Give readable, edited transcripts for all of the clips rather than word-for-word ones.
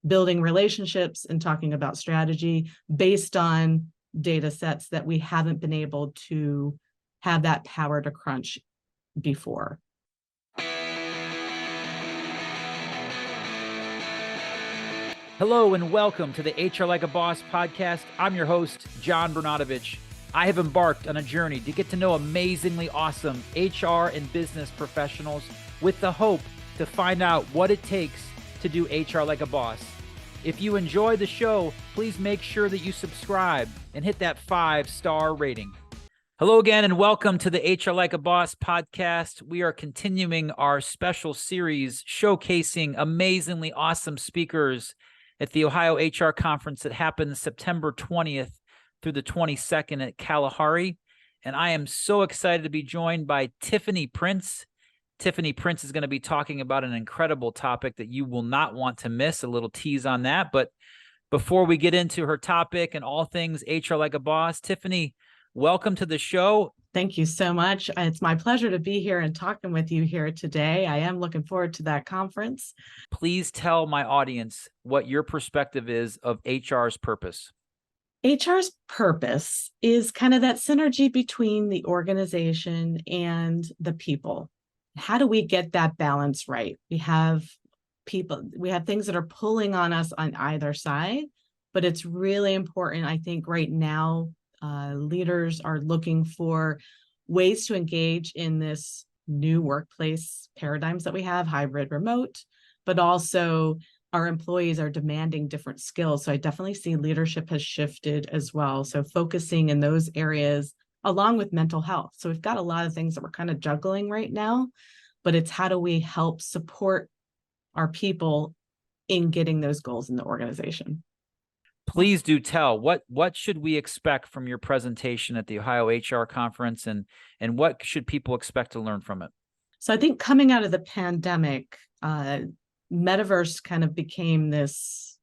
building relationships and talking about strategy based on data sets that we haven't been able to have that power to crunch before. Hello and welcome to the HR Like a Boss podcast. I'm your host, John Bernatovich. I have embarked on a journey to get to know amazingly awesome HR and business professionals with the hope to find out what it takes to do HR like a boss. If you enjoy the show, please make sure that you subscribe and hit that 5-star rating. Hello again and welcome to the HR Like a Boss podcast. We are continuing our special series showcasing amazingly awesome speakers at the Ohio HR Conference that happens September 20th through the 22nd at Kalahari. And I am so excited to be joined by Tiffany Prince. Tiffany Prince is going to be talking about an incredible topic that you will not want to miss. A little tease on that. But before we get into her topic and all things HR Like a Boss, Tiffany, welcome to the show. Thank you so much. It's my pleasure to be here and talking with you here today. I am looking forward to that conference. Please tell my audience what your perspective is of HR's purpose. HR's purpose is kind of that synergy between the organization and the people. How do we get that balance right? We have things that are pulling on us on either side, but it's really important, I think, right now. Leaders are looking for ways to engage in this new workplace paradigms that we have, hybrid, remote, but also our employees are demanding different skills. So I definitely see leadership has shifted as well. So focusing in those areas along with mental health. So we've got a lot of things that we're kind of juggling right now, but it's how do we help support our people in getting those goals in the organization. Please do tell what should we expect from your presentation at the Ohio HR Conference, and what should people expect to learn from it? So I think coming out of the pandemic, Metaverse kind of became this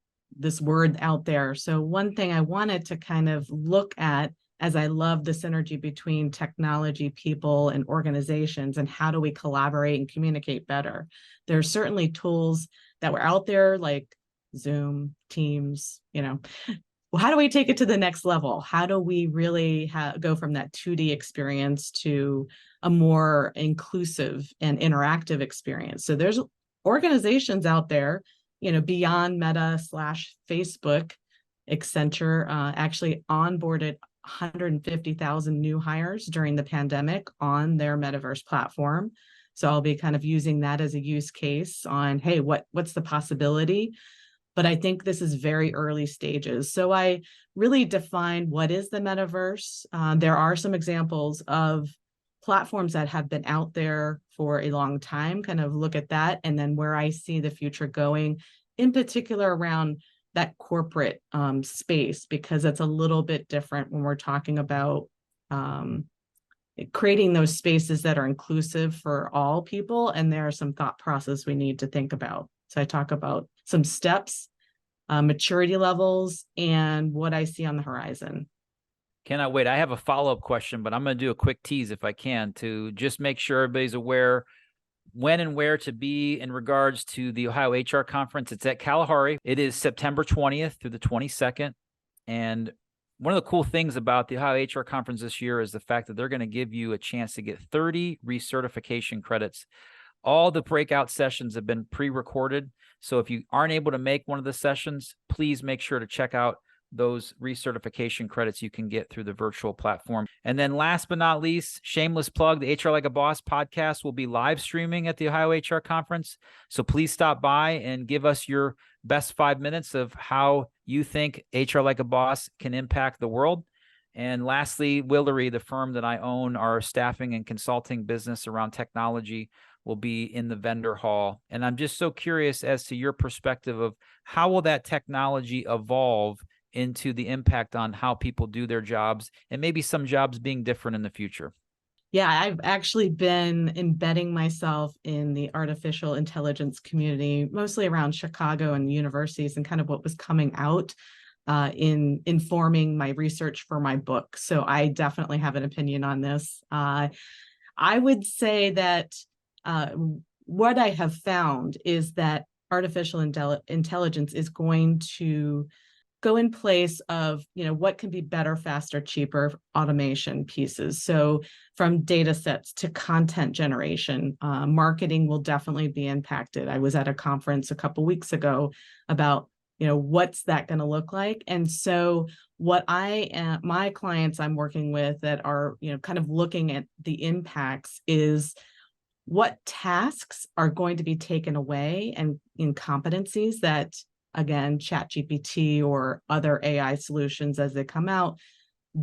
word out there. So one thing I wanted to kind of look at, as I love the synergy between technology, people, and organizations, and how do we collaborate and communicate better? There are certainly tools that were out there like Zoom, Teams, how do we take it to the next level? How do we really go from that 2D experience to a more inclusive and interactive experience? So there's organizations out there, beyond Meta/Facebook. Accenture actually onboarded 150,000 new hires during the pandemic on their Metaverse platform. So I'll be kind of using that as a use case on, hey, what's the possibility? But I think this is very early stages. So I really define what is the metaverse. There are some examples of platforms that have been out there for a long time, kind of look at that. And then where I see the future going, in particular around that corporate space, because it's a little bit different when we're talking about creating those spaces that are inclusive for all people. And there are some thought process we need to think about. So I talk about some steps, maturity levels, and what I see on the horizon. Cannot wait. I have a follow-up question, but I'm going to do a quick tease if I can to just make sure everybody's aware when and where to be in regards to the Ohio HR Conference. It's at Kalahari. It is September 20th through the 22nd. And one of the cool things about the Ohio HR Conference this year is the fact that they're going to give you a chance to get 30 recertification credits. All the breakout sessions have been pre-recorded. So if you aren't able to make one of the sessions, please make sure to check out those recertification credits you can get through the virtual platform. And then last but not least, shameless plug, the HR Like a Boss podcast will be live streaming at the Ohio HR Conference. So please stop by and give us your best 5 minutes of how you think HR Like a Boss can impact the world. And lastly, Willory, the firm that I own, our staffing and consulting business around technology, will be in the vendor hall. And I'm just so curious as to your perspective of how will that technology evolve into the impact on how people do their jobs, and maybe some jobs being different in the future. Yeah, I've actually been embedding myself in the artificial intelligence community, mostly around Chicago and universities, and kind of what was coming out in informing my research for my book. So I definitely have an opinion on this. I would say that what I have found is that artificial intelligence is going to go in place of, what can be better, faster, cheaper automation pieces. So from data sets to content generation, marketing will definitely be impacted. I was at a conference a couple weeks ago about, what's that going to look like? And so what my clients I'm working with that are, kind of looking at the impacts is what tasks are going to be taken away and incompetencies that, again, ChatGPT or other AI solutions as they come out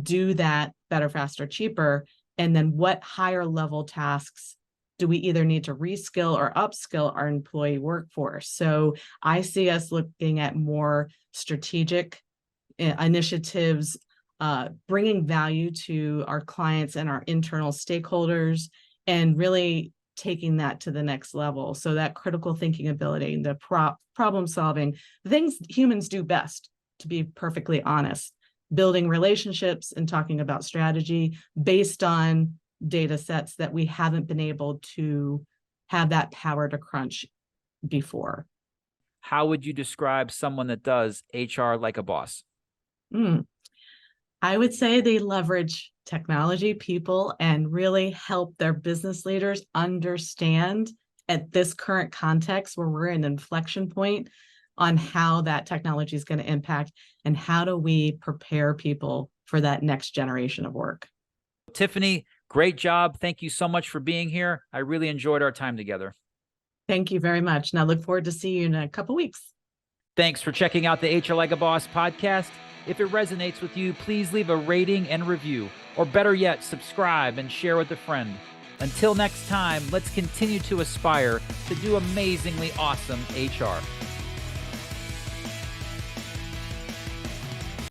do that better, faster, cheaper. And then what higher level tasks do we either need to reskill or upskill our employee workforce? So I see us looking at more strategic initiatives, bringing value to our clients and our internal stakeholders, and really taking that to the next level. So that critical thinking ability, the problem solving, the things humans do best, to be perfectly honest, building relationships and talking about strategy based on data sets that we haven't been able to have that power to crunch before. How would you describe someone that does HR like a boss? I would say they leverage technology, people, and really help their business leaders understand at this current context where we're in an inflection point on how that technology is going to impact and how do we prepare people for that next generation of work. Tiffany, great job. Thank you so much for being here. I really enjoyed our time together. Thank you very much. And I look forward to see you in a couple weeks. Thanks for checking out the HR Like a Boss podcast. If it resonates with you, please leave a rating and review, or better yet, subscribe and share with a friend. Until next time, let's continue to aspire to do amazingly awesome HR.